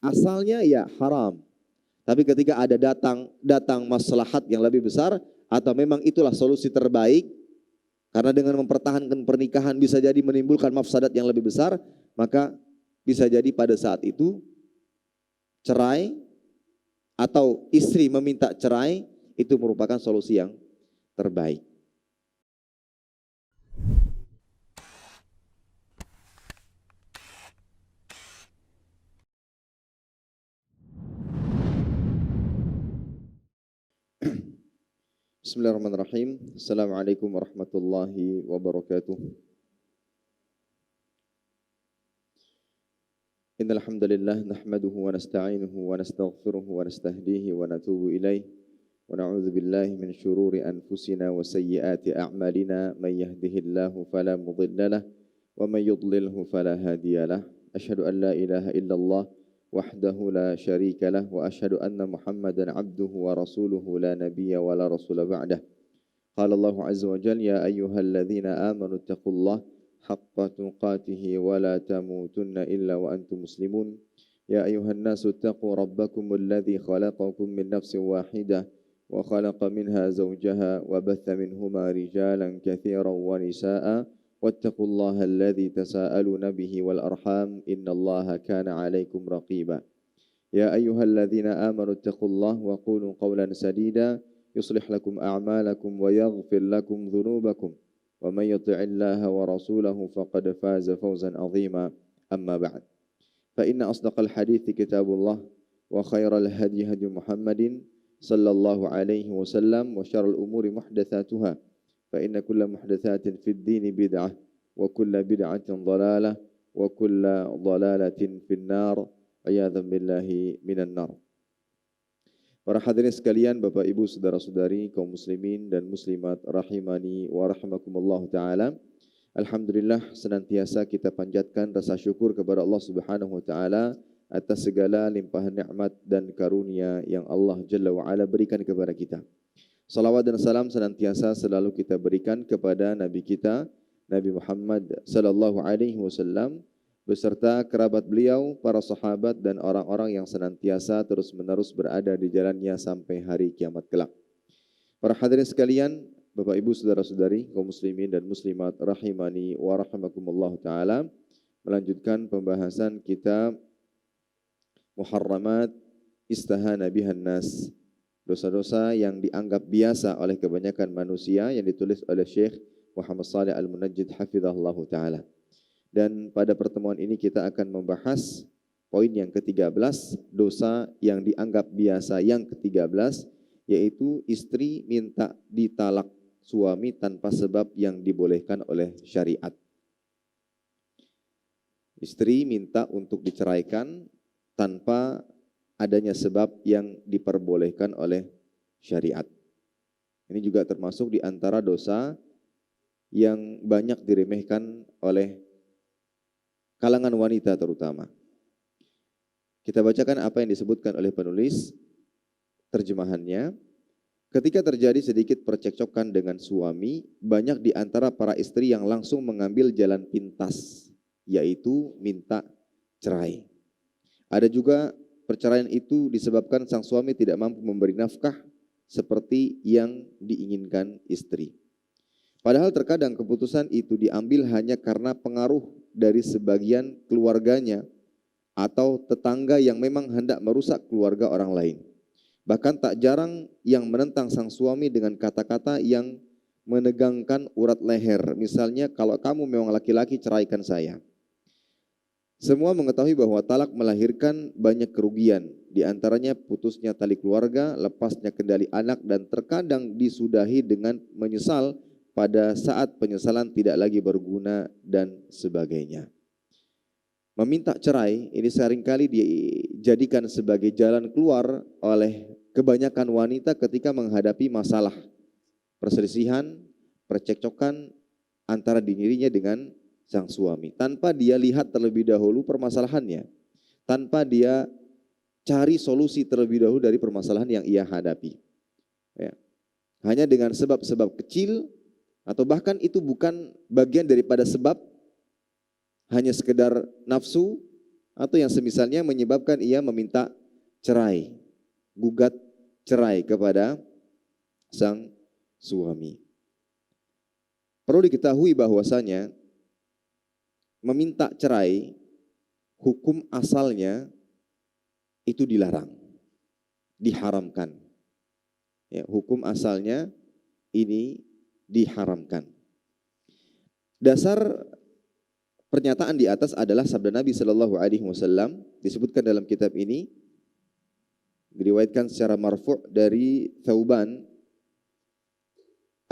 asalnya ya haram. Tapi ketika ada datang maslahat yang lebih besar atau memang itulah solusi terbaik, karena dengan mempertahankan pernikahan bisa jadi menimbulkan mafsadat yang lebih besar, maka bisa jadi pada saat itu cerai atau istri meminta cerai itu merupakan solusi yang terbaik. Bismillahirrahmanirrahim. Assalamualaikum warahmatullahi wabarakatuh. Innal hamdalillah nahmaduhu wa nasta'inuhu wa nastaghfiruhu wa nastahdihi wa natubu ilaih wa na'udzu billahi min syururi anfusina wa sayyiati a'malina may yahdihillahu fala mudilla lahu wa may yudlilhu fala hadiyalah. Asyhadu an la ilaha illallah wahdahu la syarika lah wa asyhadu anna Muhammadan abduhu wa rasuluhu la nabiyya wa la rasula ba'dah. Qala Allah azza wa jalla ya ayyuhalladzina amanu taqullaha haqqa tuqatih wa la tamutunna illa wa antum muslimun. Ya ayyuhan nasu taqu rabbakumul ladzi khalaqakum min nafsin wahidah wa khalaqa minha zawjaha wa batha minhuma rijalan katsiran wa nisaa'a واتقوا الله الذي تساءلون به والأرحام إن الله كان عليكم رقيبا يا أيها الذين آمنوا اتقوا الله وقولوا قولا سديدا يصلح لكم أعمالكم ويغفر لكم ذنوبكم ومن يطع الله ورسوله فقد فاز فوزا عظيما أما بعد فإن أصدق الحديث كتاب الله وخير الهدي هدي محمد صلى الله عليه وسلم وشر الأمور محدثاتها فإن كل محدثات في الدين بدعة وكل بدعة ضلالة وكل ضلالة في النار عياذا بالله من النار. Para hadirin sekalian, Bapak Ibu, saudara-saudari, kaum muslimin dan muslimat rahimani wa rahimakumullah taala. Alhamdulillah senantiasa kita panjatkan rasa syukur kepada Allah Subhanahu wa taala atas segala limpahan nikmat dan karunia yang Allah Jalla wa Ala berikan kepada kita. Salawat dan salam senantiasa selalu kita berikan kepada Nabi kita, Nabi Muhammad sallallahu alaihi wasallam beserta kerabat beliau, para sahabat dan orang-orang yang senantiasa terus-menerus berada di jalannya sampai hari kiamat kelak. Para hadirin sekalian, Bapak Ibu, saudara-saudari, kaum muslimin dan muslimat rahimani wa rahimakumullah taala, melanjutkan pembahasan kitab Muharramat Istahana bihan nas, dosa-dosa yang dianggap biasa oleh kebanyakan manusia, yang ditulis oleh Syekh Muhammad Shalih Al-Munajjid hafizahullah ta'ala. Dan pada pertemuan ini kita akan membahas poin yang ke-13, dosa yang dianggap biasa yang ke-13, yaitu istri minta ditalak suami tanpa sebab yang dibolehkan oleh syariat. Istri minta untuk diceraikan tanpa adanya sebab yang diperbolehkan oleh syariat. Ini juga termasuk di antara dosa yang banyak diremehkan oleh kalangan wanita terutama. Kita bacakan apa yang disebutkan oleh penulis terjemahannya. Ketika terjadi sedikit percekcokan dengan suami, banyak di antara para istri yang langsung mengambil jalan pintas, yaitu minta cerai. Ada juga perceraian itu disebabkan sang suami tidak mampu memberi nafkah seperti yang diinginkan istri. Padahal terkadang keputusan itu diambil hanya karena pengaruh dari sebagian keluarganya atau tetangga yang memang hendak merusak keluarga orang lain. Bahkan tak jarang yang menentang sang suami dengan kata-kata yang menegangkan urat leher. Misalnya, kalau kamu memang laki-laki, ceraikan saya. Semua mengetahui bahwa talak melahirkan banyak kerugian, di antaranya putusnya tali keluarga, lepasnya kendali anak, dan terkadang disudahi dengan menyesal pada saat penyesalan tidak lagi berguna dan sebagainya. Meminta cerai ini seringkali dijadikan sebagai jalan keluar oleh kebanyakan wanita ketika menghadapi masalah perselisihan, percekcokan antara dirinya dengan sang suami, tanpa dia lihat terlebih dahulu permasalahannya, tanpa dia cari solusi terlebih dahulu dari permasalahan yang ia hadapi. Ya. Hanya dengan sebab-sebab kecil, atau bahkan itu bukan bagian daripada sebab, hanya sekedar nafsu, atau yang semisalnya menyebabkan ia meminta cerai, gugat cerai kepada sang suami. Perlu diketahui bahwasanya meminta cerai hukum asalnya itu dilarang, diharamkan. Ya, hukum asalnya ini diharamkan. Dasar pernyataan di atas adalah sabda Nabi Shallallahu Alaihi Wasallam, disebutkan dalam kitab ini, diriwayatkan secara marfu' dari Thauban,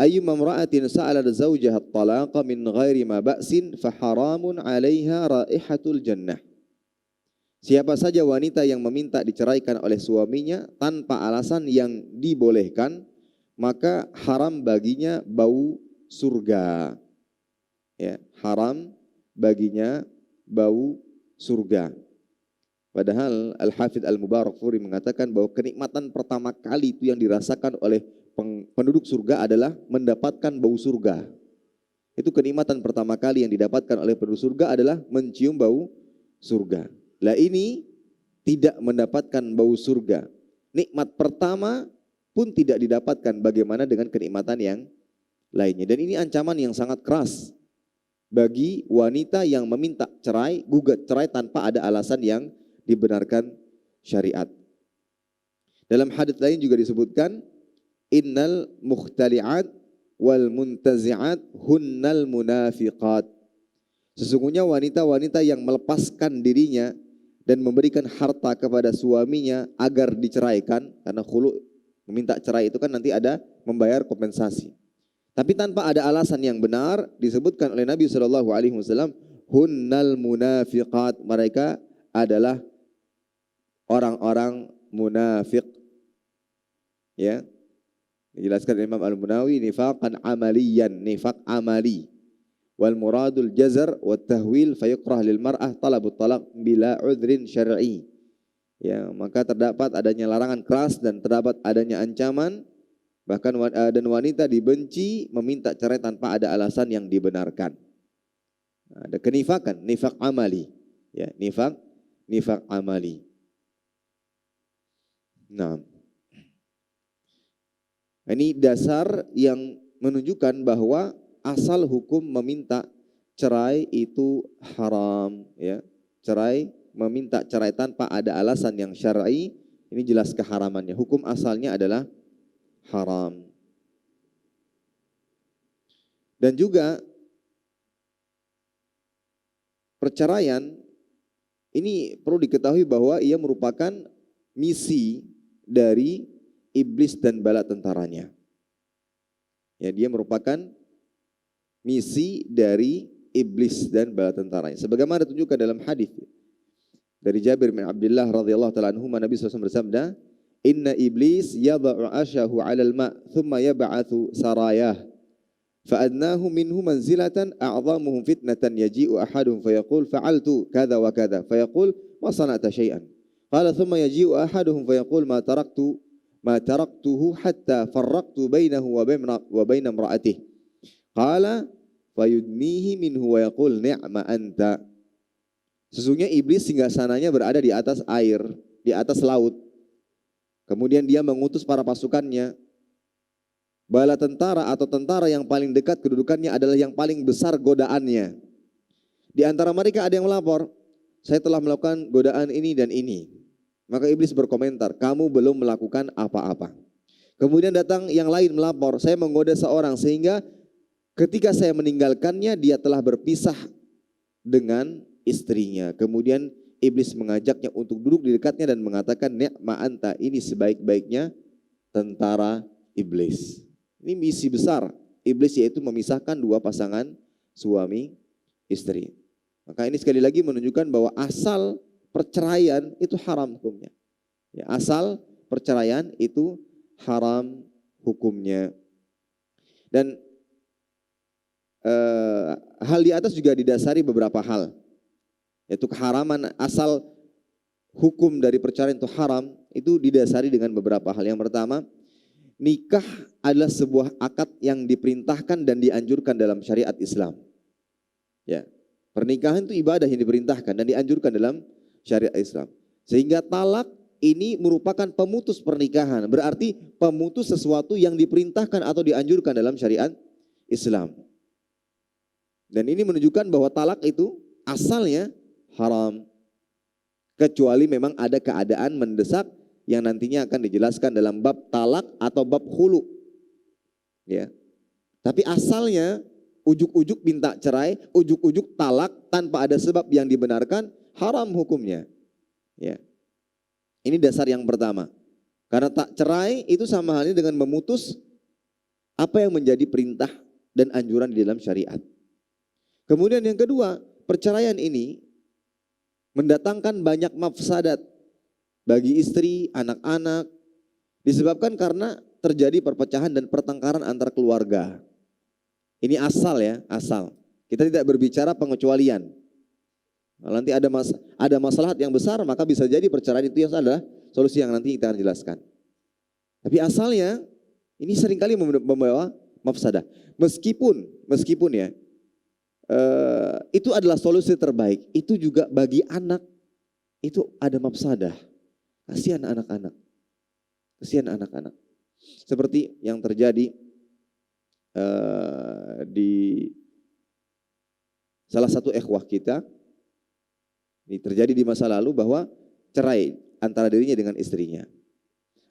ayyuma imra'atin sa'alat zawjaha at-talaqa min ghairi ma ba'sin fa haramun 'alaiha raihatul jannah. Siapa saja wanita yang meminta diceraikan oleh suaminya tanpa alasan yang dibolehkan, maka haram baginya bau surga. Ya, haram baginya bau surga. Padahal Al-Hafidz Al-Mubarakfuri mengatakan bahwa kenikmatan pertama kali itu yang dirasakan oleh penduduk surga adalah mendapatkan bau surga. Itu kenikmatan pertama kali yang didapatkan oleh penduduk surga adalah mencium bau surga. Lah ini tidak mendapatkan bau surga. Nikmat pertama pun tidak didapatkan, bagaimana dengan kenikmatan yang lainnya. Dan ini ancaman yang sangat keras bagi wanita yang meminta cerai, gugat cerai tanpa ada alasan yang dibenarkan syariat. Dalam hadits lain juga disebutkan, innal mukhtali'at wal muntazi'at hunnal munafiqat. Sesungguhnya wanita-wanita yang melepaskan dirinya dan memberikan harta kepada suaminya agar diceraikan, karena khulu, meminta cerai itu kan nanti ada membayar kompensasi. Tapi tanpa ada alasan yang benar, disebutkan oleh Nabi SAW, hunnal munafiqat, mereka adalah orang-orang munafik. Ya, dijelaskan Imam Al-Munawi, nifaqan amaliyan, nifaq amali. Wal muradul jazar wa tahwil fayukrah lil mar'ah talabut talaq bila udhrin syar'i. Ya, maka terdapat adanya larangan keras dan terdapat adanya ancaman, bahkan dan wanita dibenci meminta cerai tanpa ada alasan yang dibenarkan. Ada kenifakan, nifaq amali. Ya, nifaq amali. Nah, ini dasar yang menunjukkan bahwa asal hukum meminta cerai itu haram, ya. Cerai, meminta cerai tanpa ada alasan yang syar'i, ini jelas keharamannya. Hukum asalnya adalah haram. Dan juga perceraian ini perlu diketahui bahwa ia merupakan misi dari iblis dan bala tentaranya. Ya, dia merupakan misi dari iblis dan bala tentaranya. Sebagaimana ditunjukkan dalam hadis dari Jabir bin Abdullah radhiyallahu taala anhu, Nabi SAW bersabda, "Inna iblis yada'u ashahu 'alal ma' thumma yab'atsu sarayah. Fa'adnahu minhu manzilatan a'zamuhum fitnatan yaji'u ahaduhum fayaqul fa'altu kadza wa kadza fayaqul ma sana'ta syai'an. Qala thumma yaji'u ahaduhum fayaqul ma taraktuhu hatta farraqtu bainahu wa baina imra'atihi. Qala fayudnihi minhu wa yaqul ni'ma anta." Sesungguhnya iblis singgasananya berada di atas air, di atas laut. Kemudian dia mengutus para pasukannya. Bala tentara atau tentara yang paling dekat kedudukannya adalah yang paling besar godaannya. Di antara mereka ada yang melapor, "Saya telah melakukan godaan ini dan ini." Maka iblis berkomentar, "Kamu belum melakukan apa-apa." Kemudian datang yang lain melapor, "Saya menggoda seorang sehingga ketika saya meninggalkannya dia telah berpisah dengan istrinya." Kemudian iblis mengajaknya untuk duduk di dekatnya dan mengatakan, "Ni'ma anta," ini sebaik-baiknya tentara iblis. Ini misi besar iblis, yaitu memisahkan dua pasangan suami istri. Maka ini sekali lagi menunjukkan bahwa asal perceraian itu haram hukumnya. Ya, asal perceraian itu haram hukumnya. Dan hal di atas juga didasari beberapa hal, yaitu keharaman asal hukum dari perceraian itu haram itu didasari dengan beberapa hal. Yang pertama, nikah adalah sebuah akad yang diperintahkan dan dianjurkan dalam syariat Islam. Ya, pernikahan itu ibadah yang diperintahkan dan dianjurkan dalam syariat Islam. Sehingga talak ini merupakan pemutus pernikahan, berarti pemutus sesuatu yang diperintahkan atau dianjurkan dalam syariat Islam. Dan ini menunjukkan bahwa talak itu asalnya haram. Kecuali memang ada keadaan mendesak yang nantinya akan dijelaskan dalam bab talak atau bab khulu. Ya. Tapi asalnya ujuk-ujuk minta cerai, ujuk-ujuk talak tanpa ada sebab yang dibenarkan, haram hukumnya. Ya. Ini dasar yang pertama. Karena tak cerai itu sama halnya dengan memutus apa yang menjadi perintah dan anjuran di dalam syariat. Kemudian yang kedua, perceraian ini mendatangkan banyak mafsadat bagi istri, anak-anak, disebabkan karena terjadi perpecahan dan pertengkaran antar keluarga. Ini asal ya, asal. Kita tidak berbicara pengecualian. Nanti ada masalah yang besar, maka bisa jadi perceraian itu yang adalah solusi yang nanti kita akan jelaskan. Tapi asalnya ini seringkali membawa mafsadah. Meskipun ya, itu adalah solusi terbaik. Itu juga bagi anak itu ada mafsadah. Kasihan anak-anak. Kasihan anak-anak. Seperti yang terjadi di salah satu ikhwah kita. Ini terjadi di masa lalu bahwa cerai antara dirinya dengan istrinya.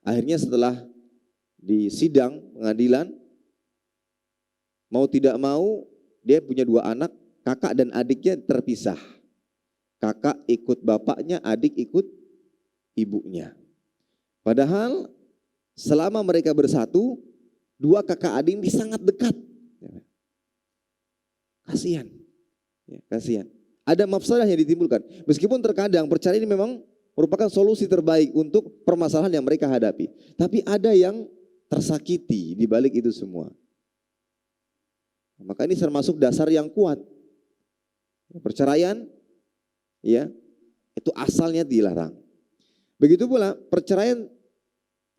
Akhirnya setelah di sidang pengadilan, mau tidak mau dia punya 2 anak, kakak dan adiknya terpisah. Kakak ikut bapaknya, adik ikut ibunya. Padahal selama mereka bersatu, 2 kakak adik ini sangat dekat. Kasihan. Ya, kasihan. Ada mafsadah yang ditimbulkan. Meskipun terkadang perceraian ini memang merupakan solusi terbaik untuk permasalahan yang mereka hadapi. Tapi ada yang tersakiti di balik itu semua. Maka ini termasuk dasar yang kuat. Perceraian ya, itu asalnya dilarang. Begitu pula perceraian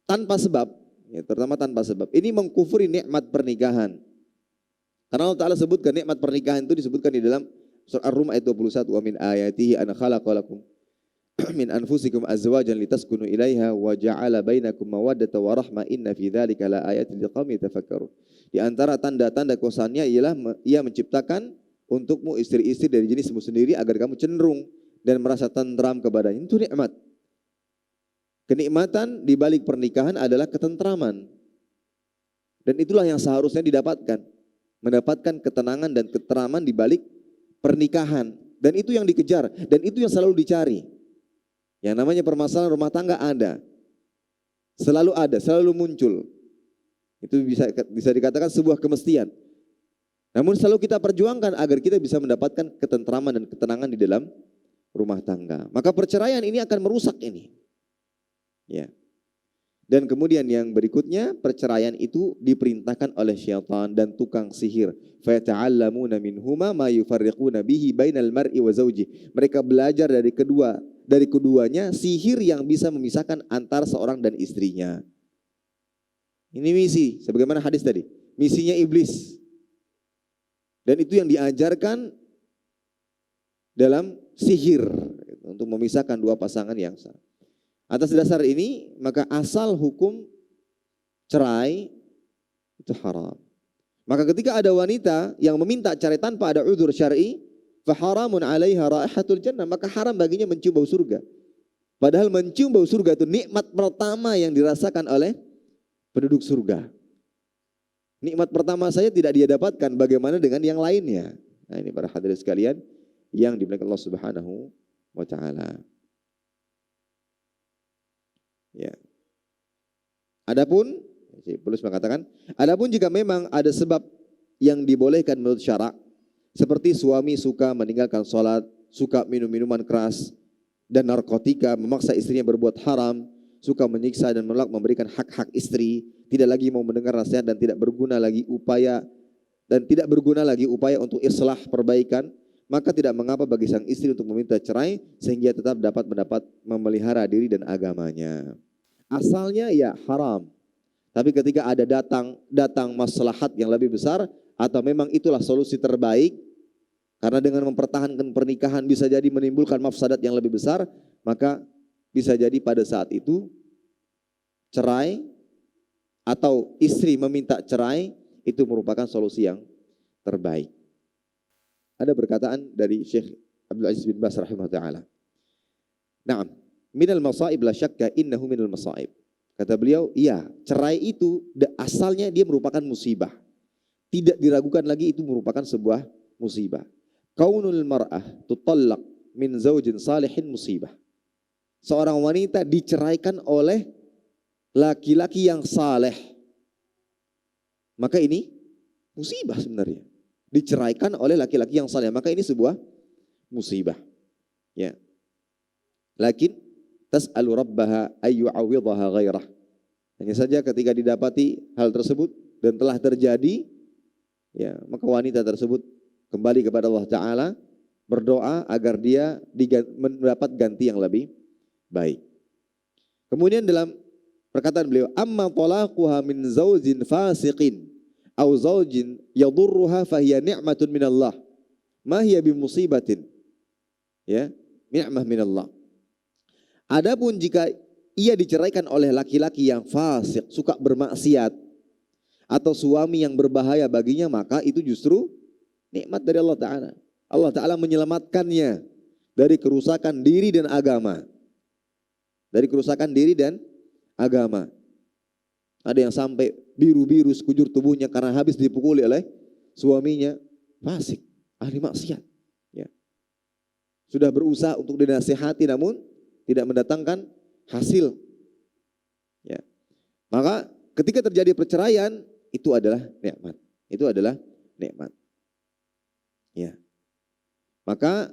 tanpa sebab, ya, terutama tanpa sebab. Ini mengkufuri nikmat pernikahan. Karena Allah Ta'ala sebutkan nikmat pernikahan itu disebutkan di dalam surah Ar-Rum ayat 21. Wa min ayatihi an khalaqalakum min anfusikum azwajan litaskunu ilaiha wa ja'ala bainakum mawaddata wa rahma inna fi dzalika la ayatin liqaumin yatafakkarun. Di antara tanda-tanda kuasanya ialah ia menciptakan untukmu istri-istri dari jenismu sendiri agar kamu cenderung dan merasa tentram kepadanya. Itu nikmat. Kenikmatan di balik pernikahan adalah ketentraman. Dan itulah yang seharusnya didapatkan. Mendapatkan ketenangan dan ketenteraman di balik pernikahan. Dan itu yang dikejar. Dan itu yang selalu dicari. Yang namanya permasalahan rumah tangga ada. Selalu ada, selalu muncul. Itu bisa dikatakan sebuah kemestian. Namun selalu kita perjuangkan agar kita bisa mendapatkan ketentraman dan ketenangan di dalam rumah tangga. Maka perceraian ini akan merusak ini. Ya. Dan kemudian yang berikutnya, perceraian itu diperintahkan oleh syaitan dan tukang sihir. Fata'allamuna minhuma ma yufarriquna bihi bainal mar'i wa zawji. Mereka belajar dari keduanya sihir yang bisa memisahkan antara seorang dan istrinya. Ini misi, sebagaimana hadis tadi. Misinya iblis. Dan itu yang diajarkan dalam sihir untuk memisahkan 2 pasangan yang sama. Atas dasar ini, maka asal hukum cerai itu haram. Maka ketika ada wanita yang meminta cerai tanpa ada udzur syar'i, fa haramun 'alaiha raihatul jannah, maka haram baginya mencium bau surga. Padahal mencium bau surga itu nikmat pertama yang dirasakan oleh penduduk surga. Nikmat pertama saya tidak dia dapatkan, bagaimana dengan yang lainnya? Nah, ini para hadirin sekalian yang dimuliakan Allah Subhanahu wa taala. Ya. Adapun Paulus mengatakan, adapun jika memang ada sebab yang dibolehkan menurut syarak, seperti suami suka meninggalkan sholat, suka minum minuman keras dan narkotika, memaksa istrinya berbuat haram, suka menyiksa dan menolak memberikan hak-hak istri, tidak lagi mau mendengar nasihat dan tidak berguna lagi upaya untuk islah perbaikan, maka tidak mengapa bagi sang istri untuk meminta cerai sehingga tetap dapat memelihara diri dan agamanya. Asalnya ya haram. Tapi ketika ada datang maslahat yang lebih besar atau memang itulah solusi terbaik Karena dengan mempertahankan pernikahan bisa jadi menimbulkan mafsadat yang lebih besar, maka bisa jadi pada saat itu cerai atau istri meminta cerai itu merupakan solusi yang terbaik. Ada perkataan dari Syekh Abdul Aziz bin Baz rahimahullah ta'ala. Naam, minal masaib la syakka innahu minal masaib. Kata beliau, iya, cerai itu asalnya dia merupakan musibah. Tidak diragukan lagi itu merupakan sebuah musibah. Kaunul mar'ah tutallaq min zaujin salihin musibah. Seorang wanita diceraikan oleh laki-laki yang saleh. Maka ini musibah sebenarnya. Diceraikan oleh laki-laki yang saleh, maka ini sebuah musibah. Ya. Lakin tas'alu rabbaha ayyu'awidhaha ghairah. Hanya saja ketika didapati hal tersebut dan telah terjadi, ya, maka wanita tersebut kembali kepada Allah Ta'ala, berdoa agar dia mendapat ganti yang lebih baik. Kemudian dalam perkataan beliau, amma talaquha min zaujin fasiqin aw zaujin yadurruha fahiya ni'matun minallah ma hiya bimusibatin. Ya, ni'mah minallah. Adapun jika ia diceraikan oleh laki-laki yang fasik, suka bermaksiat, atau suami yang berbahaya baginya, maka itu justru nikmat dari Allah Ta'ala. Allah Ta'ala menyelamatkannya dari kerusakan diri dan agama. Dari kerusakan diri dan agama. Ada yang sampai biru-biru sekujur tubuhnya karena habis dipukuli oleh suaminya. Fasik, ahli maksiat. Ya. Sudah berusaha untuk dinasihati namun tidak mendatangkan hasil. Ya. Maka ketika terjadi perceraian, itu adalah nikmat. Itu adalah nikmat. Ya. Maka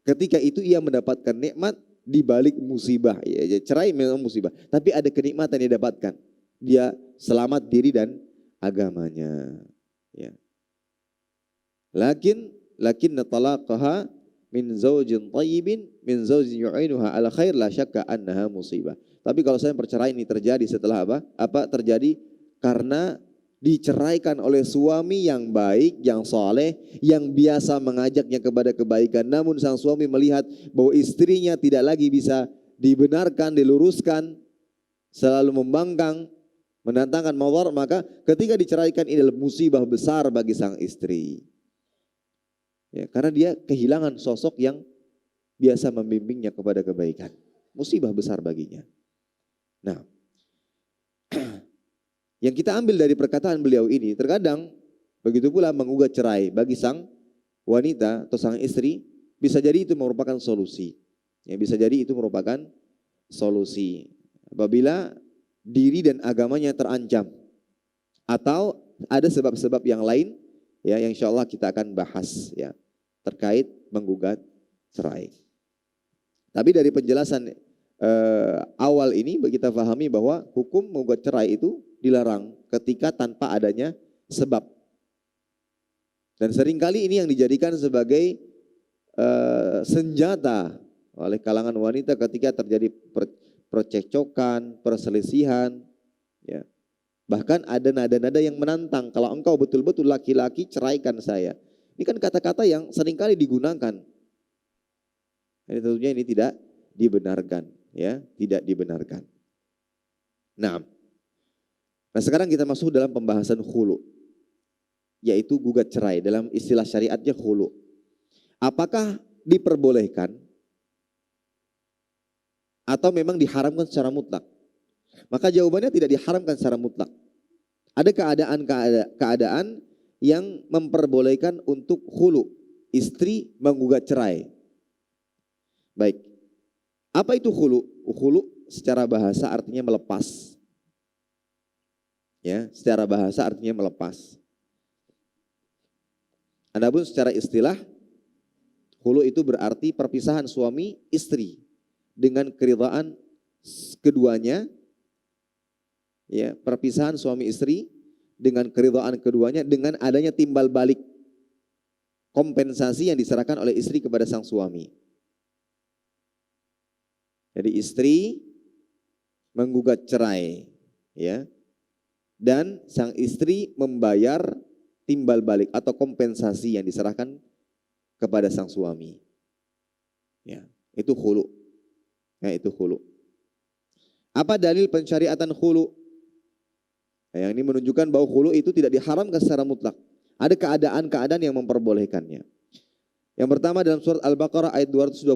ketika itu ia mendapatkan nikmat di balik musibah. Ya, cerai memang musibah, tapi ada kenikmatan yang didapatkan. Dia selamat diri dan agamanya. Ya. Lakin talaqaha min zaujin thayyibin min zaujin yu'inuha ala khair la syakka annaha musibah. Tapi kalau saya perceraian ini terjadi setelah apa? Terjadi karena diceraikan oleh suami yang baik, yang soleh, yang biasa mengajaknya kepada kebaikan. Namun sang suami melihat bahwa istrinya tidak lagi bisa dibenarkan, diluruskan, selalu membangkang, mendatangkan mawar, maka ketika diceraikan ini adalah musibah besar bagi sang istri. Ya, karena dia kehilangan sosok yang biasa membimbingnya kepada kebaikan. Musibah besar baginya. Nah, yang kita ambil dari perkataan beliau ini, terkadang begitu pula menggugat cerai bagi sang wanita atau sang istri, bisa jadi itu merupakan solusi. Ya, bisa jadi itu merupakan solusi apabila diri dan agamanya terancam atau ada sebab-sebab yang lain, ya, yang insya Allah kita akan bahas, ya, terkait menggugat cerai. Tapi dari penjelasan awal ini kita pahami bahwa hukum menggugat cerai itu dilarang ketika tanpa adanya sebab. Dan seringkali ini yang dijadikan sebagai senjata oleh kalangan wanita ketika terjadi percekcokan, perselisihan. Ya. Bahkan ada nada-nada yang menantang, kalau engkau betul-betul laki-laki ceraikan saya. Ini kan kata-kata yang seringkali digunakan. Ini tentunya ini tidak dibenarkan, ya, tidak dibenarkan. Nah, sekarang kita masuk dalam pembahasan khulu, yaitu gugat cerai. Dalam istilah syariatnya khulu. Apakah diperbolehkan atau memang diharamkan secara mutlak? Maka jawabannya tidak diharamkan secara mutlak. Ada keadaan yang memperbolehkan untuk khulu, istri menggugat cerai. Baik, apa itu khulu? Khulu secara bahasa artinya melepas. Ya, secara bahasa artinya melepas. Adapun secara istilah, khulu itu berarti perpisahan suami istri dengan keridhaan keduanya. Ya, perpisahan suami istri dengan keridhaan keduanya dengan adanya timbal balik kompensasi yang diserahkan oleh istri kepada sang suami. Jadi istri menggugat cerai, ya, dan sang istri membayar timbal balik atau kompensasi yang diserahkan kepada sang suami. Ya, itu khulu. Ya, itu khulu. Apa dalil pensyariatan khulu? Nah, yang ini menunjukkan bahwa khulu itu tidak diharamkan secara mutlak. Ada keadaan-keadaan yang memperbolehkannya. Yang pertama dalam surat Al-Baqarah ayat 229.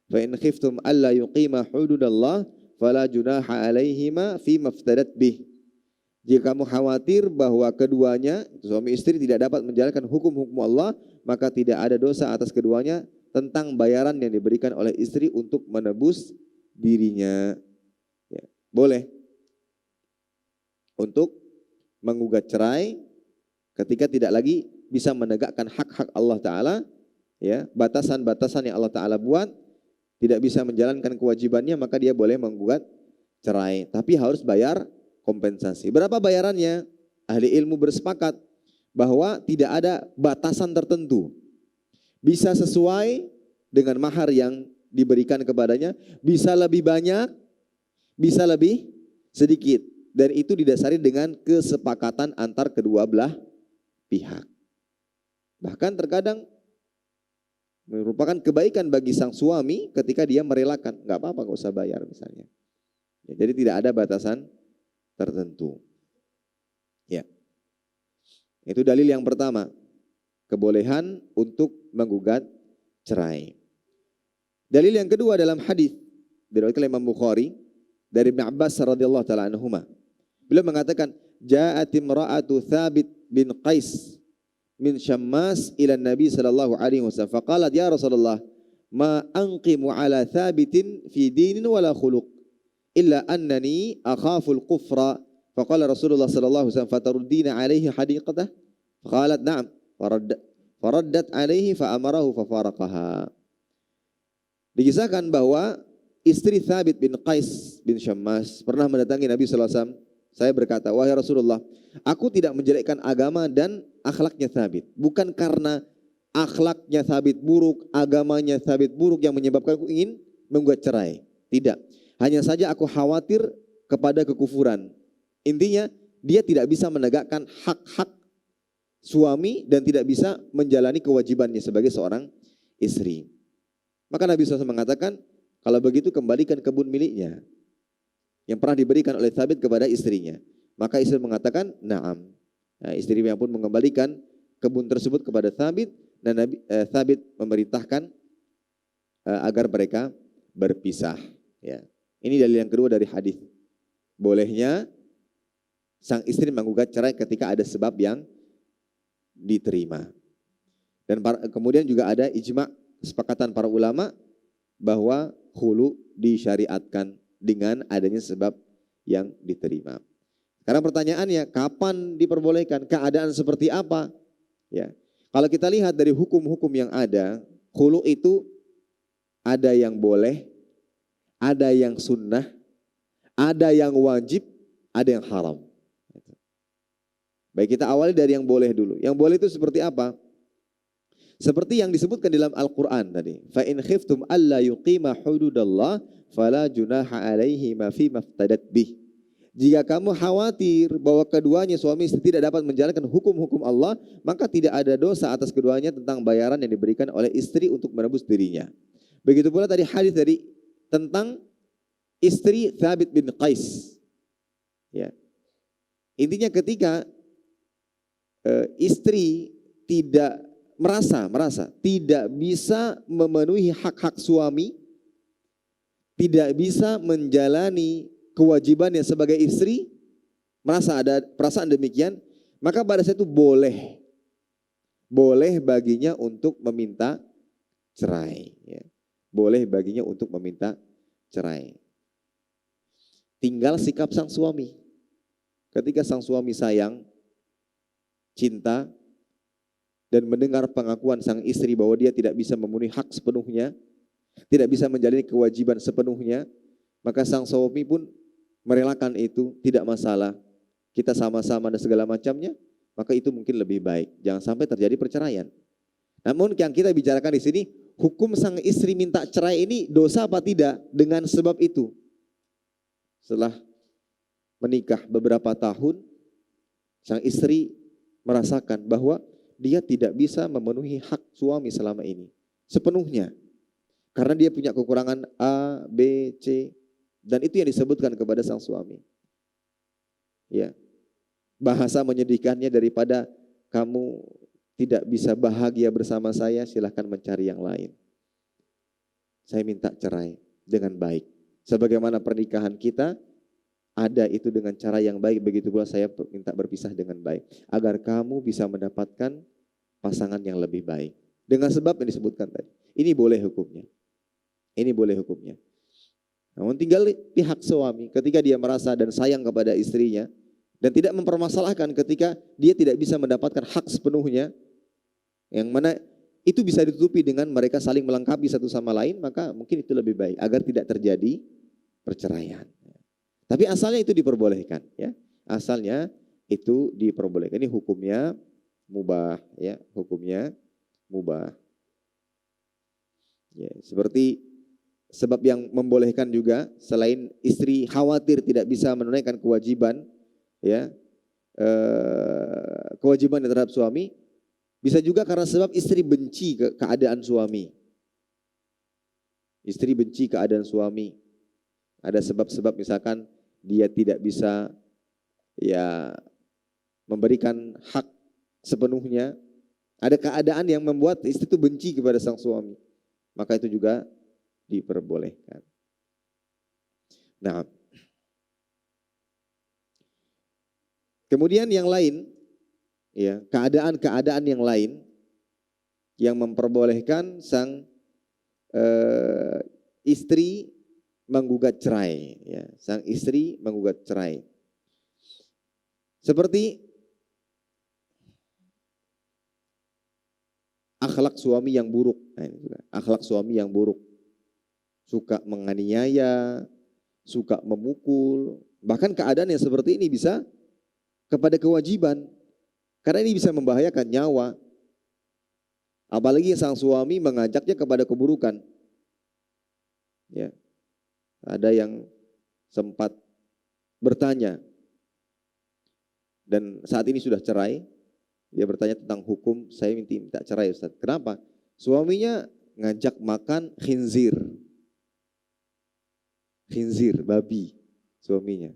Fa in khiftum alla yuqima hududallah fala junaha alaihima fi maftadat bih. Jika kamu khawatir bahwa keduanya, suami istri tidak dapat menjalankan hukum-hukum Allah, maka tidak ada dosa atas keduanya tentang bayaran yang diberikan oleh istri untuk menebus dirinya. Ya, boleh untuk menggugat cerai ketika tidak lagi bisa menegakkan hak-hak Allah Ta'ala, ya, batasan-batasan yang Allah Ta'ala buat, tidak bisa menjalankan kewajibannya, maka dia boleh menggugat cerai. Tapi harus bayar kompensasi. Berapa bayarannya? Ahli ilmu bersepakat bahwa tidak ada batasan tertentu. Bisa sesuai dengan mahar yang diberikan kepadanya, bisa lebih banyak, bisa lebih sedikit. Dan itu didasari dengan kesepakatan antar kedua belah pihak. Bahkan terkadang merupakan kebaikan bagi sang suami ketika dia merelakan, nggak apa-apa, nggak usah bayar misalnya. Ya, jadi tidak ada batasan tertentu. Ya, itu dalil yang pertama, kebolehan untuk menggugat cerai. Dalil yang kedua dalam hadis diriwayatkan Imam Bukhari dari Ibnu Abbas radhiyallahu taala anhuma. Beliau mengatakan, ja'at imra'atu Thabit bin Qais min Syammas ila Nabi sallallahu alaihi wasallam faqalat ya Rasulullah ma anqimu ala thabitin fi dinin wala khuluq illa annani akhafu al-kufra faqala Rasulullah sallallahu alaihi wasallam fataruddina alaihi hadiqatah faqalat na'am faraddat alaihi fa amarahu fa faraqaha. Dikisahkan bahwa istri Thabit bin Qais bin Syammas pernah mendatangi Nabi sallallahu alaihi wasallam. Saya berkata, wahai Rasulullah, aku tidak menjelekkan agama dan akhlaknya Thabit. Bukan karena akhlaknya Thabit buruk, agamanya Thabit buruk yang menyebabkan aku ingin menggugat cerai. Tidak. Hanya saja aku khawatir kepada kekufuran. Intinya, dia tidak bisa menegakkan hak-hak suami dan tidak bisa menjalani kewajibannya sebagai seorang istri. Maka Nabi SAW mengatakan, kalau begitu kembalikan kebun miliknya yang pernah diberikan oleh Thabit kepada istrinya. Maka istri mengatakan, na'am. Nah, istrinya pun mengembalikan kebun tersebut kepada Thabit dan Thabit memerintahkan agar mereka berpisah. Ya. Ini dalil yang kedua dari hadis. Bolehnya sang istri menggugat cerai ketika ada sebab yang diterima. Dan kemudian juga ada ijma' kesepakatan para ulama bahwa khulu disyariatkan dengan adanya sebab yang diterima. Sekarang pertanyaannya, kapan diperbolehkan? Keadaan seperti apa? Ya. Kalau kita lihat dari hukum-hukum yang ada, khulu itu ada yang boleh, ada yang sunnah, ada yang wajib, ada yang haram. Baik, kita awali dari yang boleh dulu. Yang boleh itu seperti apa? Seperti yang disebutkan dalam Al-Quran tadi. Fa in khiftum alla yuqima hududallah fala junaha alaihi ma fi maftadat bih. Jika kamu khawatir bahwa keduanya suami istri tidak dapat menjalankan hukum-hukum Allah, maka tidak ada dosa atas keduanya tentang bayaran yang diberikan oleh istri untuk menebus dirinya. Begitu pula tadi hadis dari tentang istri Thabit bin Qais. Ya. Intinya ketika istri tidak merasa tidak bisa memenuhi hak-hak suami, tidak bisa menjalani kewajibannya sebagai istri, merasa ada perasaan demikian, maka pada saat itu boleh baginya untuk meminta cerai. Ya. Boleh baginya untuk meminta cerai. Tinggal sikap sang suami. Ketika sang suami sayang, cinta, dan mendengar pengakuan sang istri bahwa dia tidak bisa memenuhi hak sepenuhnya, tidak bisa menjalani kewajiban sepenuhnya, maka sang suami pun merelakan itu, tidak masalah, kita sama-sama dan segala macamnya, maka itu mungkin lebih baik. Jangan sampai terjadi perceraian. Namun yang kita bicarakan di sini, hukum sang istri minta cerai ini dosa apa tidak dengan sebab itu. Setelah menikah beberapa tahun, sang istri merasakan bahwa dia tidak bisa memenuhi hak suami selama ini sepenuhnya. Karena dia punya kekurangan A, B, C, dan itu yang disebutkan kepada sang suami. Ya, bahasa menyedihkannya, daripada kamu tidak bisa bahagia bersama saya, silahkan mencari yang lain. Saya minta cerai dengan baik. Sebagaimana pernikahan kita ada itu dengan cara yang baik, begitu pula saya minta berpisah dengan baik. Agar kamu bisa mendapatkan pasangan yang lebih baik. Dengan sebab yang disebutkan tadi. Ini boleh hukumnya. Ini boleh hukumnya. Namun tinggal pihak suami ketika dia merasa dan sayang kepada istrinya dan tidak mempermasalahkan ketika dia tidak bisa mendapatkan hak sepenuhnya, yang mana itu bisa ditutupi dengan mereka saling melengkapi satu sama lain, maka mungkin itu lebih baik agar tidak terjadi perceraian. Tapi asalnya itu diperbolehkan, ya. Asalnya itu diperbolehkan. Ini hukumnya mubah, ya, hukumnya mubah. Ya, seperti sebab yang membolehkan juga selain istri khawatir tidak bisa menunaikan kewajiban, ya, kewajiban terhadap suami, bisa juga karena sebab istri benci keadaan suami. Istri benci keadaan suami. Ada sebab-sebab, misalkan dia tidak bisa, ya, memberikan hak sepenuhnya. Ada keadaan yang membuat istri itu benci kepada sang suami. Maka itu juga diperbolehkan. Nah, kemudian yang lain, ya, keadaan-keadaan yang lain yang memperbolehkan sang istri menggugat cerai, ya, sang istri menggugat cerai. Seperti akhlak suami yang buruk. Nah, ini juga. Akhlak suami yang buruk. Suka menganiaya, suka memukul. Bahkan keadaan yang seperti ini bisa kepada kewajiban. Karena ini bisa membahayakan nyawa. Apalagi sang suami mengajaknya kepada keburukan. Ya. Ada yang sempat bertanya, dan saat ini sudah cerai, dia bertanya tentang hukum, saya minta cerai Ustaz. Kenapa? Suaminya ngajak makan khinzir. Khinzir, babi, suaminya.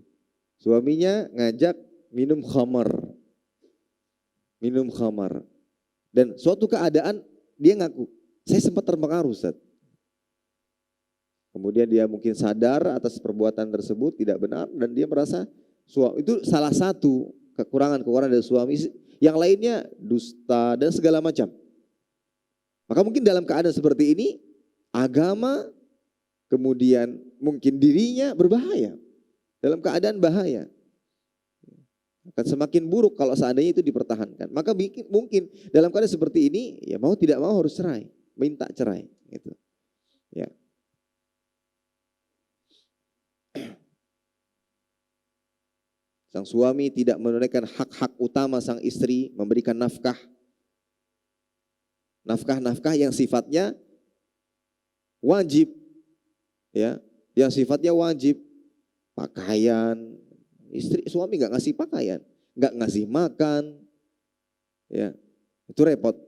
Suaminya ngajak minum khamar. Minum khamar. Dan suatu keadaan dia ngaku, saya sempat terpengaruh Ustaz. Kemudian dia mungkin sadar atas perbuatan tersebut tidak benar dan dia merasa itu salah satu kekurangan dari suami. Yang lainnya dusta dan segala macam. Maka mungkin dalam keadaan seperti ini agama, kemudian mungkin dirinya berbahaya. Dalam keadaan bahaya. Akan semakin buruk kalau seandainya itu dipertahankan. Maka mungkin dalam keadaan seperti ini, ya mau tidak mau harus cerai, minta cerai, gitu. Ya. Sang suami tidak menunaikan hak-hak utama sang istri, memberikan nafkah. Nafkah-nafkah yang sifatnya wajib, ya, yang sifatnya wajib. Pakaian, suami nggak ngasih pakaian, nggak ngasih makan, ya, itu repot.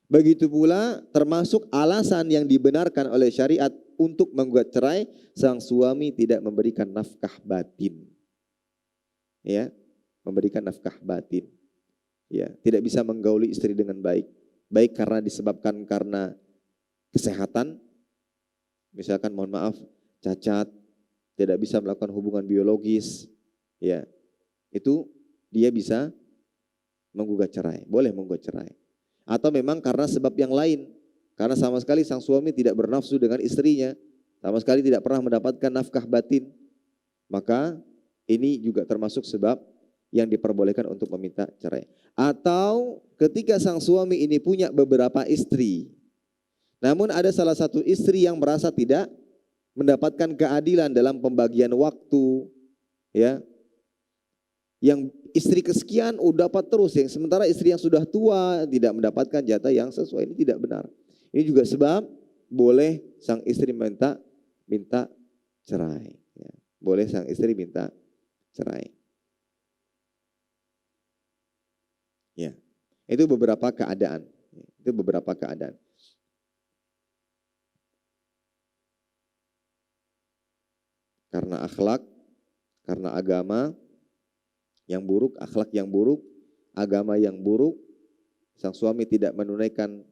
Begitu pula termasuk alasan yang dibenarkan oleh syariat untuk menggugat cerai, sang suami tidak memberikan nafkah batin. Ya, memberikan nafkah batin. Ya, tidak bisa menggauli istri dengan baik. Baik karena disebabkan karena kesehatan, misalkan mohon maaf cacat, tidak bisa melakukan hubungan biologis, ya, itu dia bisa menggugat cerai, boleh menggugat cerai. Atau memang karena sebab yang lain, karena sama sekali sang suami tidak bernafsu dengan istrinya, sama sekali tidak pernah mendapatkan nafkah batin, maka ini juga termasuk sebab yang diperbolehkan untuk meminta cerai. Atau ketika sang suami ini punya beberapa istri, namun ada salah satu istri yang merasa tidak mendapatkan keadilan dalam pembagian waktu, ya. Yang istri kesekian dapat terus, yang sementara istri yang sudah tua tidak mendapatkan jatah yang sesuai, ini tidak benar. Ini juga sebab boleh sang istri minta cerai. Ya. Boleh sang istri minta cerai. Ya. Itu beberapa keadaan. Itu beberapa keadaan. Karena akhlak, karena agama yang buruk, akhlak yang buruk, agama yang buruk, sang suami tidak menunaikan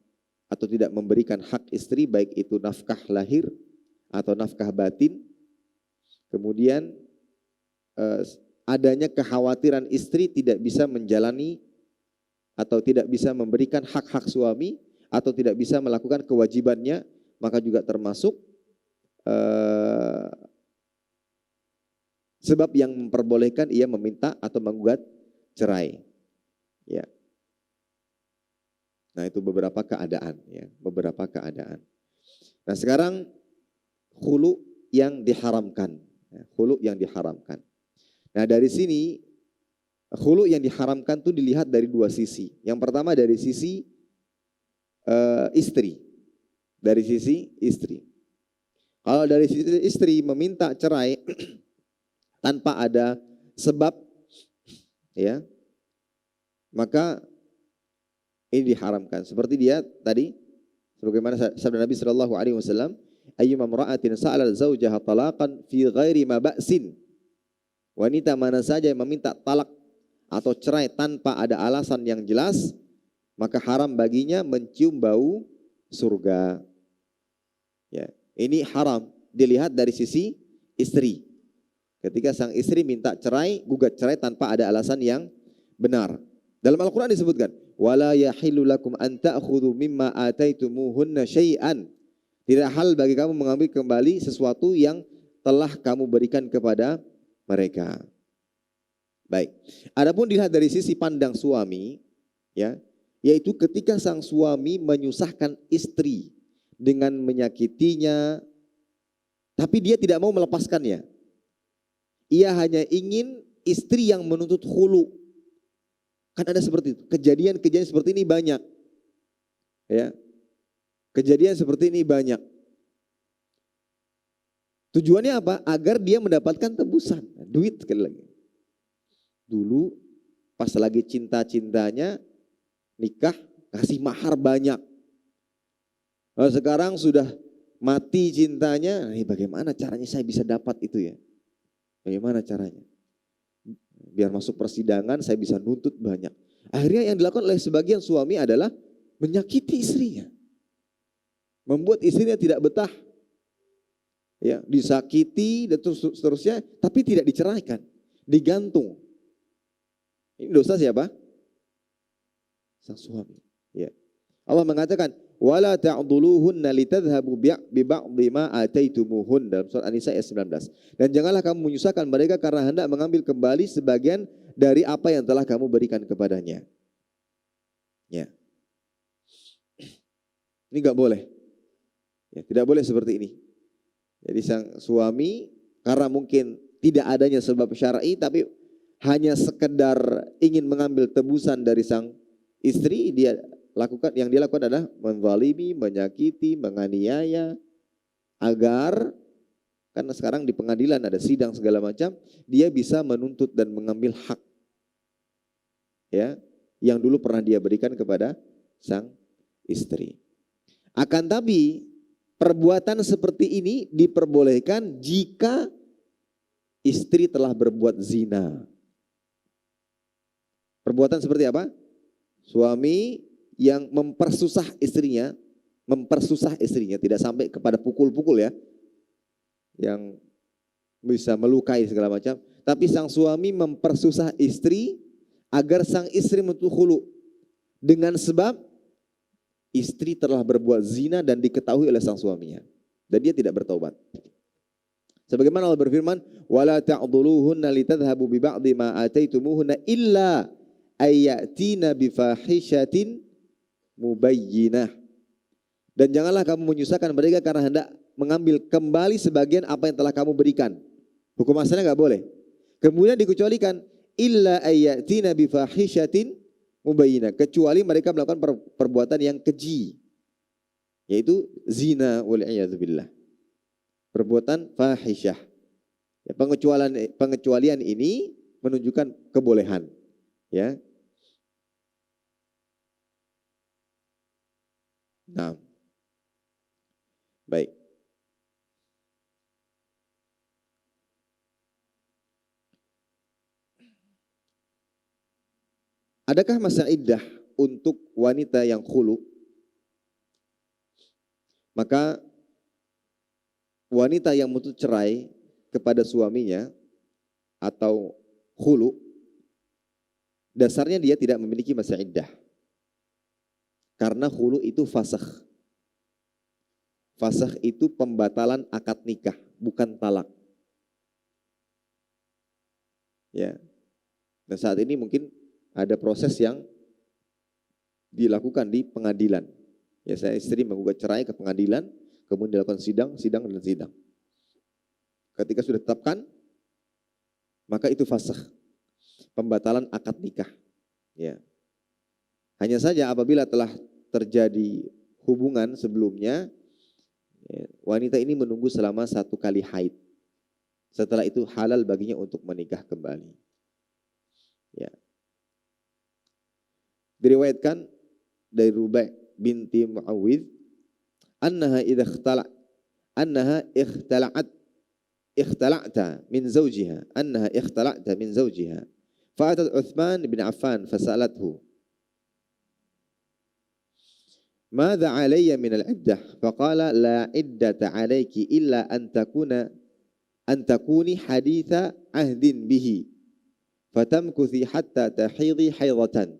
atau tidak memberikan hak istri, baik itu nafkah lahir atau nafkah batin. Kemudian adanya kekhawatiran istri tidak bisa menjalani atau tidak bisa memberikan hak-hak suami atau tidak bisa melakukan kewajibannya, maka juga termasuk sebab yang memperbolehkan ia meminta atau menggugat cerai. Ya. Nah, itu beberapa keadaan, ya, beberapa keadaan. Nah, sekarang khulu yang diharamkan, ya, khulu yang diharamkan. Nah, dari sini khulu yang diharamkan itu dilihat dari dua sisi. Yang pertama dari sisi istri, dari sisi istri. Kalau dari sisi istri meminta cerai tanpa ada sebab, ya, maka ini diharamkan. Seperti dia tadi, sebagaimana sabda Nabi Shallallahu Alaihi Wasallam, ayyuma imra'atin sa'alat zawjaha talaqan fi ghairi ma ba'sin. Wanita mana saja yang meminta talak atau cerai tanpa ada alasan yang jelas, maka haram baginya mencium bau surga. Ya, ini haram dilihat dari sisi istri. Ketika sang istri minta cerai, gugat cerai tanpa ada alasan yang benar. Dalam Al-Quran disebutkan, wala yahillu lakum an ta'khudhu mimma ataitumuhunna syai'an. Tidak hal bagi kamu mengambil kembali sesuatu yang telah kamu berikan kepada mereka. Baik. Adapun dilihat dari sisi pandang suami, ya, yaitu ketika sang suami menyusahkan istri dengan menyakitinya, tapi dia tidak mau melepaskannya. Ia hanya ingin istri yang menuntut khulu. Kan ada seperti itu. Kejadian-kejadian seperti ini banyak. Ya. Kejadian seperti ini banyak. Tujuannya apa? Agar dia mendapatkan tebusan. Duit sekali lagi. Dulu pas lagi cinta-cintanya nikah, kasih mahar banyak. Nah, sekarang sudah mati cintanya, bagaimana caranya saya bisa dapat itu ya? Bagaimana caranya? Biar masuk persidangan saya bisa nuntut banyak. Akhirnya yang dilakukan oleh sebagian suami adalah menyakiti istrinya. Membuat istrinya tidak betah. Ya, disakiti dan seterusnya, tapi tidak diceraikan. Digantung. Ini dosa siapa? Sang suami. Ya. Allah mengatakan, wala ta'dhuluhunna litadhhabu bi ba'dhi ma ataitumuhun, dalam surat An-Nisa ayat 19. Dan janganlah kamu menyusahkan mereka karena hendak mengambil kembali sebagian dari apa yang telah kamu berikan kepadanya. Ya. Ini enggak boleh. Ya, tidak boleh seperti ini. Jadi sang suami karena mungkin tidak adanya sebab syar'i tapi hanya sekedar ingin mengambil tebusan dari sang istri, dia yang dia lakukan adalah menzalimi, menyakiti, menganiaya, agar karena sekarang di pengadilan ada sidang segala macam, dia bisa menuntut dan mengambil hak, ya, yang dulu pernah dia berikan kepada sang istri. Akan tapi perbuatan seperti ini diperbolehkan jika istri telah berbuat zina. Perbuatan seperti apa? Suami yang mempersusah istrinya, tidak sampai kepada pukul-pukul ya, yang bisa melukai segala macam. Tapi sang suami mempersusah istri agar sang istri menuntut khulu dengan sebab istri telah berbuat zina dan diketahui oleh sang suaminya dan dia tidak bertaubat. Sebagaimana Allah berfirman, wala ta'dhuluhunna litadhhabu bi ba'dhi ma ataitumuhunna illa ayatina bi fahishatin mubayyinah. Dan janganlah kamu menyusahkan mereka karena hendak mengambil kembali sebagian apa yang telah kamu berikan. Hukum asalnya enggak boleh. Kemudian dikecualikan illa ayatina bi fahishatin mubayyinah, kecuali mereka melakukan perbuatan yang keji, yaitu zina wal iyadzu billah. Perbuatan fahisyah. Ya, pengecualian ini menunjukkan kebolehan, ya. Nah, baik. Adakah masa iddah untuk wanita yang khulu? Maka wanita yang menuntut cerai kepada suaminya atau khulu, dasarnya dia tidak memiliki masa iddah. Karena khulu itu fasakh. Fasakh itu pembatalan akad nikah, bukan talak. Ya. Dan saat ini mungkin ada proses yang dilakukan di pengadilan. Ya, saya istri menggugat cerai ke pengadilan, kemudian dilakukan sidang. Ketika sudah ditetapkan, maka itu fasakh, pembatalan akad nikah. Ya. Hanya saja apabila telah terjadi hubungan sebelumnya, ya, wanita ini menunggu selama 1 kali haid. Setelah itu halal baginya untuk menikah kembali. Ya. Diriwayatkan dari Rubai binti Muawidh annaha ikhtala'ta min zawjiha fa'atat Uthman bin Affan fasalathu madza 'alayya min al-'iddah faqala la 'iddata 'alayki illa an takuni haditha ahdin bihi fatamkuthi hatta tahidhi haidatan.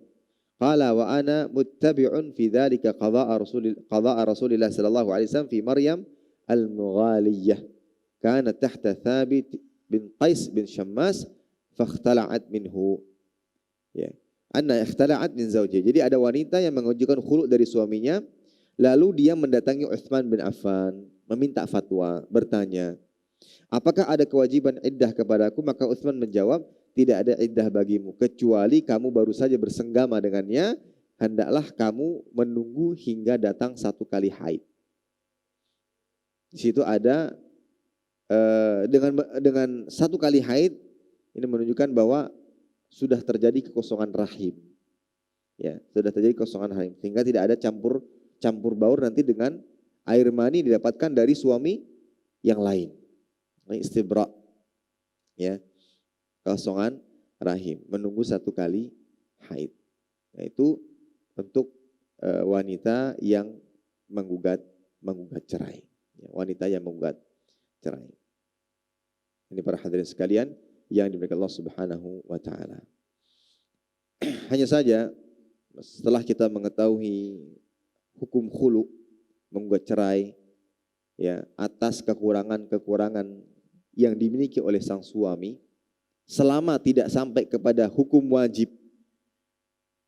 Qala wa ana muttabi'un fi dhalika qada'a Rasulillah sallallahu alaihi wasallam fi Maryam al-Mughaliyah kanat tahta Thabit bin Qais bin Syammas fakhtala'at minhu. Ya. Anna ikhtala'at min zawji. Jadi ada wanita yang mengajukan khulu dari suaminya, lalu dia mendatangi Utsman bin Affan, meminta fatwa, bertanya, apakah ada kewajiban iddah kepadaku? Maka Utsman menjawab, tidak ada iddah bagimu, kecuali kamu baru saja bersenggama dengannya, hendaklah kamu menunggu hingga datang 1 kali haid. Di situ ada dengan 1 kali haid, ini menunjukkan bahwa sudah terjadi kekosongan rahim. Ya, sudah terjadi kekosongan rahim, sehingga tidak ada campur baur nanti dengan air mani didapatkan dari suami yang lain. Ini istibra. Ya. Kekosongan rahim, menunggu 1 kali haid. Yaitu untuk wanita yang menggugat cerai. Ya, wanita yang menggugat cerai. Ini para hadirin sekalian yang dimuliakan Allah Subhanahu wa taala. Hanya saja setelah kita mengetahui hukum khulu, menggugat cerai, ya, atas kekurangan-kekurangan yang dimiliki oleh sang suami, selama tidak sampai kepada hukum wajib,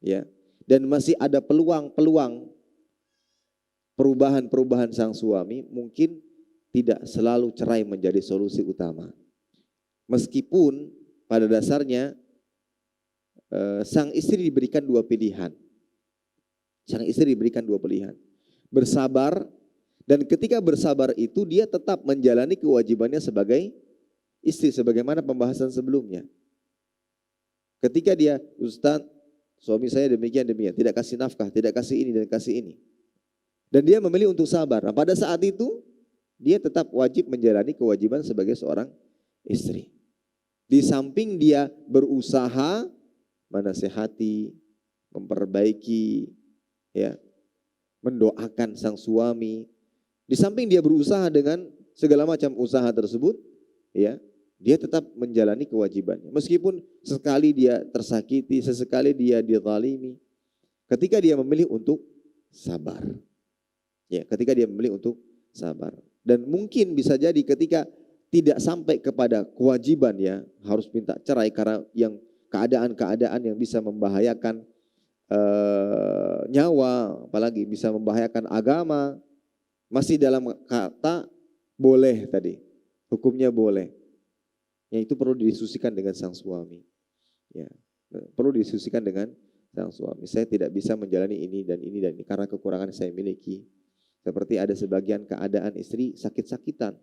ya, dan masih ada peluang-peluang perubahan sang suami, mungkin tidak selalu cerai menjadi solusi utama. Meskipun pada dasarnya sang istri diberikan 2 pilihan. Sang istri diberikan 2 pilihan. Bersabar, dan ketika bersabar itu dia tetap menjalani kewajibannya sebagai istri sebagaimana pembahasan sebelumnya. Ketika dia, Ustaz, suami saya demikian, tidak kasih nafkah, tidak kasih ini dan kasih ini. Dan dia memilih untuk sabar. Nah, pada saat itu dia tetap wajib menjalani kewajiban sebagai seorang istri. Di samping dia berusaha menasihati, memperbaiki, ya, mendoakan sang suami. Di samping dia berusaha dengan segala macam usaha tersebut, ya, dia tetap menjalani kewajibannya. Meskipun sekali dia tersakiti, sesekali dia dizalimi, ketika dia memilih untuk sabar. Ya, ketika dia memilih untuk sabar. Dan mungkin bisa jadi ketika tidak sampai kepada kewajiban, ya, harus minta cerai karena yang keadaan-keadaan yang bisa membahayakan nyawa, apalagi bisa membahayakan agama, masih dalam kata boleh tadi, hukumnya boleh. Yang itu perlu didiskusikan dengan sang suami. Ya, perlu didiskusikan dengan sang suami. Saya tidak bisa menjalani ini dan ini karena kekurangan saya miliki. Seperti ada sebagian keadaan istri sakit-sakitan.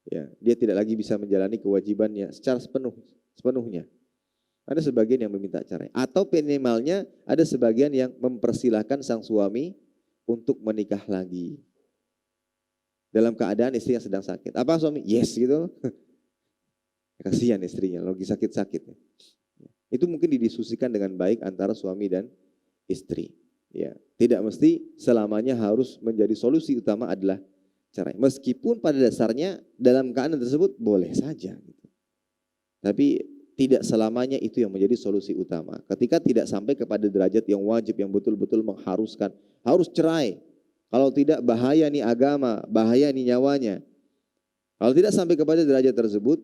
Ya, dia tidak lagi bisa menjalani kewajibannya secara sepenuhnya. Ada sebagian yang meminta cerai. Atau minimalnya ada sebagian yang mempersilahkan sang suami untuk menikah lagi. Dalam keadaan istri yang sedang sakit. Apa suami? Yes gitu. Kasihan istrinya, lagi sakit-sakit. Itu mungkin didiskusikan dengan baik antara suami dan istri. Ya, tidak mesti selamanya harus menjadi solusi utama adalah cerai. Meskipun pada dasarnya dalam keadaan tersebut boleh saja. Tapi tidak selamanya itu yang menjadi solusi utama. Ketika tidak sampai kepada derajat yang wajib, yang betul-betul mengharuskan, harus cerai. Kalau tidak bahaya nih agama, bahaya nih nyawanya. Kalau tidak sampai kepada derajat tersebut,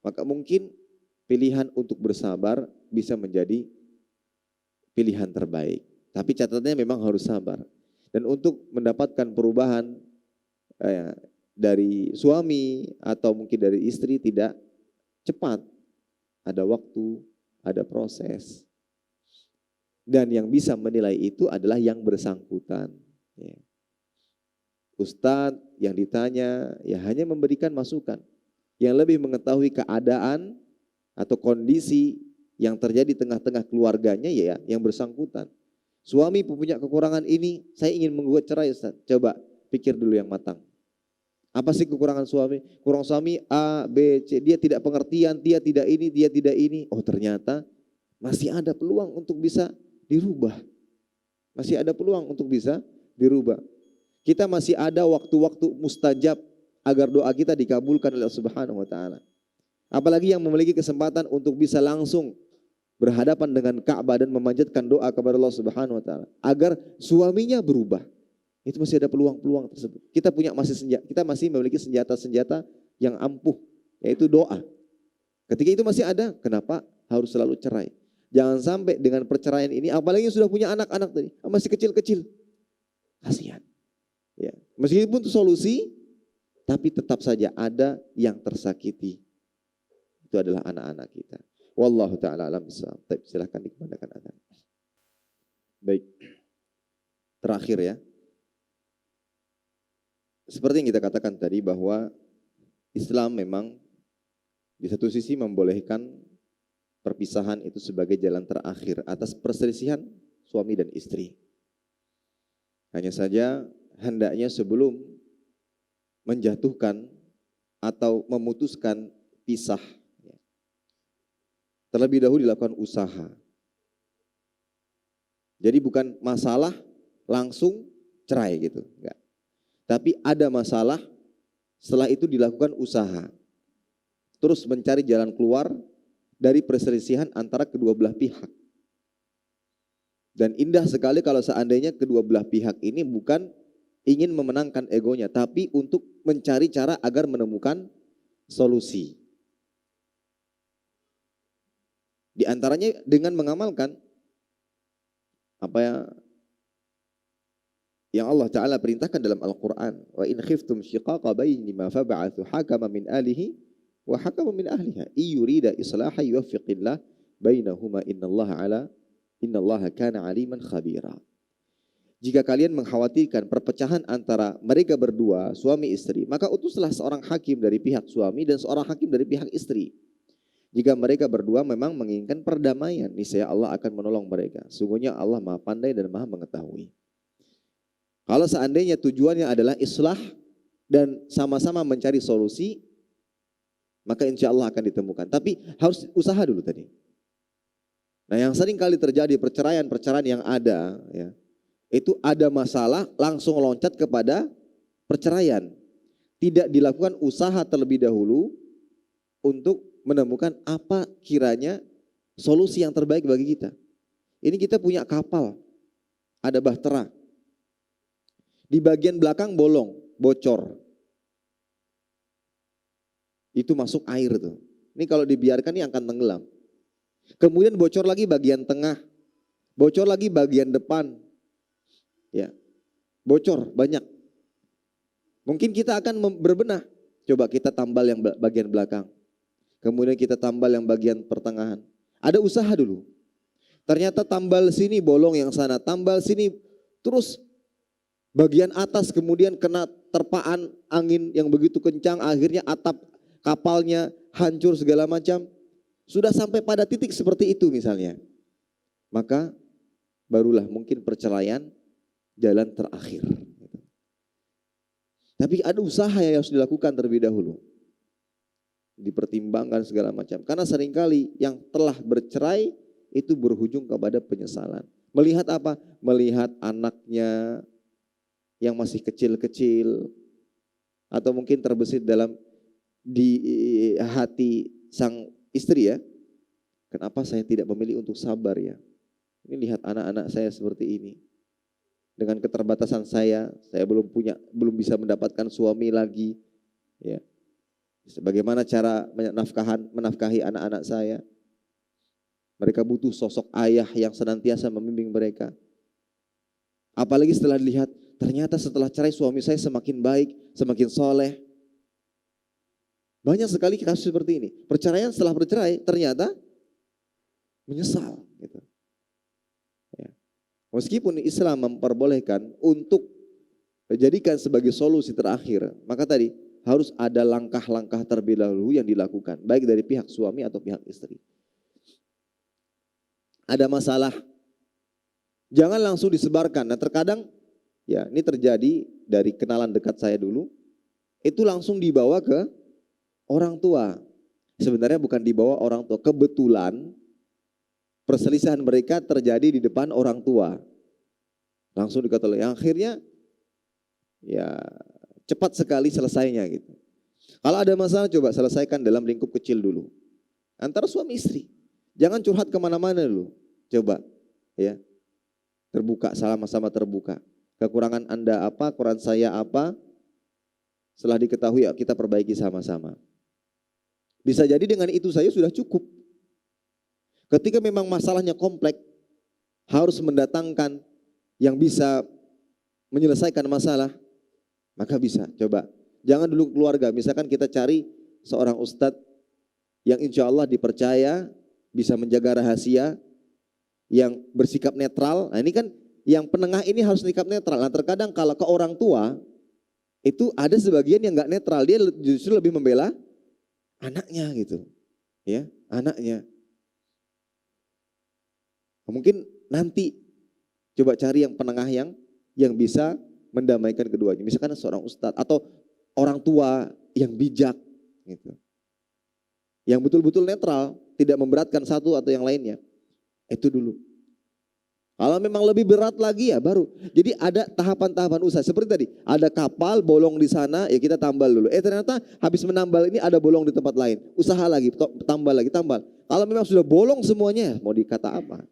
maka mungkin pilihan untuk bersabar bisa menjadi pilihan terbaik. Tapi catatannya memang harus sabar. Dan untuk mendapatkan perubahan dari suami atau mungkin dari istri tidak cepat. Ada waktu, ada proses. Dan yang bisa menilai itu adalah yang bersangkutan. Ustadz yang ditanya ya hanya memberikan masukan. Yang lebih mengetahui keadaan atau kondisi yang terjadi di tengah-tengah keluarganya ya yang bersangkutan. Suami punya kekurangan ini, saya ingin menggugat cerai Ustaz. Coba pikir dulu yang matang. Apa sih kekurangan suami? Kurang suami A, B, C. Dia tidak pengertian, dia tidak ini, dia tidak ini. Oh ternyata masih ada peluang untuk bisa dirubah. Masih ada peluang untuk bisa dirubah. Kita masih ada waktu-waktu mustajab agar doa kita dikabulkan oleh Allah Subhanahu wa taala. Apalagi yang memiliki kesempatan untuk bisa langsung berhadapan dengan Ka'bah dan memanjatkan doa kepada Allah Subhanahu wa taala agar suaminya berubah. Itu masih ada peluang-peluang tersebut. Kita masih memiliki senjata-senjata yang ampuh, yaitu doa. Ketika itu masih ada, kenapa harus selalu cerai? Jangan sampai dengan perceraian ini, apalagi yang sudah punya anak-anak tadi, masih kecil-kecil. Kasihan. Ya, meskipun itu solusi, tapi tetap saja ada yang tersakiti. Itu adalah anak-anak kita. Wallahu ta'ala alam bissawab. Silahkan dikembalikan adzan. Baik. Terakhir ya. Seperti yang kita katakan tadi bahwa Islam memang di satu sisi membolehkan perpisahan itu sebagai jalan terakhir atas perselisihan suami dan istri. Hanya saja hendaknya sebelum menjatuhkan atau memutuskan pisah, terlebih dahulu dilakukan usaha. Jadi bukan masalah langsung cerai gitu, enggak. Tapi ada masalah, setelah itu dilakukan usaha. Terus mencari jalan keluar dari perselisihan antara kedua belah pihak. Dan indah sekali kalau seandainya kedua belah pihak ini bukan ingin memenangkan egonya, tapi untuk mencari cara agar menemukan solusi. Di antaranya dengan mengamalkan apa yang Allah Ta'ala perintahkan dalam Al-Quran. Wa in khiftum shiqaqa bainihima fab'athu hakama min ahlihi wa hakama min ahliha iyurida islaha yuwaffiqillah bainahuma innallaha kana aliman khabira. Jika kalian mengkhawatirkan perpecahan antara mereka berdua, suami istri, maka utuslah seorang hakim dari pihak suami dan seorang hakim dari pihak istri. Jika mereka berdua memang menginginkan perdamaian, niscaya Allah akan menolong mereka. Sungguhnya Allah Maha Pandai dan Maha Mengetahui. Kalau seandainya tujuannya adalah islah dan sama-sama mencari solusi, maka insya Allah akan ditemukan. Tapi harus usaha dulu tadi. Nah yang sering kali terjadi perceraian-perceraian yang ada, ya, itu ada masalah langsung loncat kepada perceraian. Tidak dilakukan usaha terlebih dahulu untuk menemukan apa kiranya solusi yang terbaik bagi kita. Ini kita punya kapal, ada bahtera. Di bagian belakang bolong, bocor. Itu masuk air tuh. Ini kalau dibiarkan ini akan tenggelam. Kemudian bocor lagi bagian tengah, bocor lagi bagian depan. Ya, bocor banyak. Mungkin kita akan berbenah. Coba kita tambal yang bagian belakang. Kemudian kita tambal yang bagian pertengahan. Ada usaha dulu. Ternyata tambal sini bolong yang sana, tambal sini terus bagian atas kemudian kena terpaan angin yang begitu kencang, akhirnya atap kapalnya hancur segala macam. Sudah sampai pada titik seperti itu misalnya, maka barulah mungkin perceraian jalan terakhir. Tapi ada usaha yang harus dilakukan terlebih dahulu. Dipertimbangkan segala macam. Karena seringkali yang telah bercerai itu berujung kepada penyesalan. Melihat apa? Melihat anaknya yang masih kecil-kecil, atau mungkin terbesit dalam di hati sang istri ya. Kenapa saya tidak memilih untuk sabar ya? Ini lihat anak-anak saya seperti ini. Dengan keterbatasan saya belum bisa mendapatkan suami lagi. Ya. Bagaimana cara menafkahi anak-anak saya? Mereka butuh sosok ayah yang senantiasa membimbing mereka. Apalagi setelah dilihat, ternyata setelah cerai suami saya semakin baik, semakin soleh. Banyak sekali kasus seperti ini. Perceraian setelah bercerai ternyata menyesal. Gitu. Ya. Meskipun Islam memperbolehkan untuk dijadikan sebagai solusi terakhir, maka tadi harus ada langkah-langkah terlebih dahulu yang dilakukan, baik dari pihak suami atau pihak istri. Ada masalah, jangan langsung disebarkan. Nah terkadang, ya ini terjadi dari kenalan dekat saya dulu, itu langsung dibawa ke orang tua. Sebenarnya bukan dibawa orang tua, kebetulan perselisihan mereka terjadi di depan orang tua. Langsung dikatakan, yang akhirnya ya cepat sekali selesainya gitu. Kalau ada masalah coba selesaikan dalam lingkup kecil dulu. Antara suami istri. Jangan curhat kemana-mana dulu. Coba ya. Terbuka, sama-sama terbuka. Kekurangan Anda apa, kekurangan saya apa. Setelah diketahui ya kita perbaiki sama-sama. Bisa jadi dengan itu saja sudah cukup. Ketika memang masalahnya kompleks, harus mendatangkan yang bisa menyelesaikan masalah, maka bisa, coba. Jangan dulu keluarga, misalkan kita cari seorang ustadz yang insya Allah dipercaya, bisa menjaga rahasia, yang bersikap netral. Nah ini kan yang penengah ini harus sikap netral. Nah terkadang kalau ke orang tua, itu ada sebagian yang gak netral, dia justru lebih membela anaknya gitu. Ya, anaknya. Mungkin nanti coba cari yang penengah yang bisa mendamaikan keduanya. Misalkan seorang ustadz atau orang tua yang bijak gitu. Yang betul-betul netral, tidak memberatkan satu atau yang lainnya. Itu dulu. Kalau memang lebih berat lagi ya baru. Jadi ada tahapan-tahapan usaha. Seperti tadi, ada kapal bolong di sana, ya kita tambal dulu. Ternyata habis menambal ini ada bolong di tempat lain. Usaha lagi, tambal lagi, tambal. Kalau memang sudah bolong semuanya, mau dikata apa?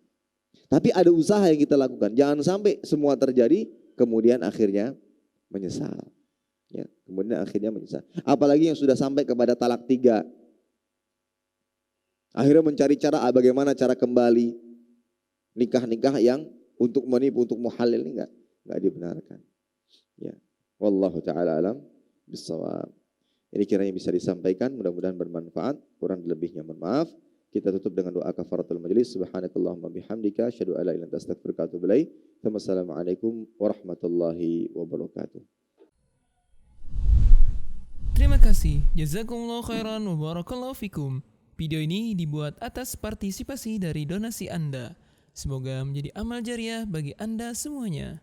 Tapi ada usaha yang kita lakukan. Jangan sampai semua terjadi, kemudian akhirnya menyesal. Ya, kemudian akhirnya menyesal. Apalagi yang sudah sampai kepada talak 3. Akhirnya mencari cara bagaimana cara kembali. Nikah-nikah yang untuk menipu, untuk muhalil ini enggak dibenarkan. Ya. Wallahu taala alam bissawab. Ini kiranya bisa disampaikan, mudah-mudahan bermanfaat. Kurang lebihnya mohon maaf. Kita tutup dengan doa kafaratul majelis. Subhanakallahumma bihamdika asyhadu an la ilaha illa anta astaghfiruka wa atubu ilaik. Wassalamualaikum warahmatullahi wabarakatuh. Terima kasih. Jazakumullah khairan wa barakallahu fikum. Video ini dibuat atas partisipasi dari donasi Anda. Semoga menjadi amal jariah bagi Anda semuanya.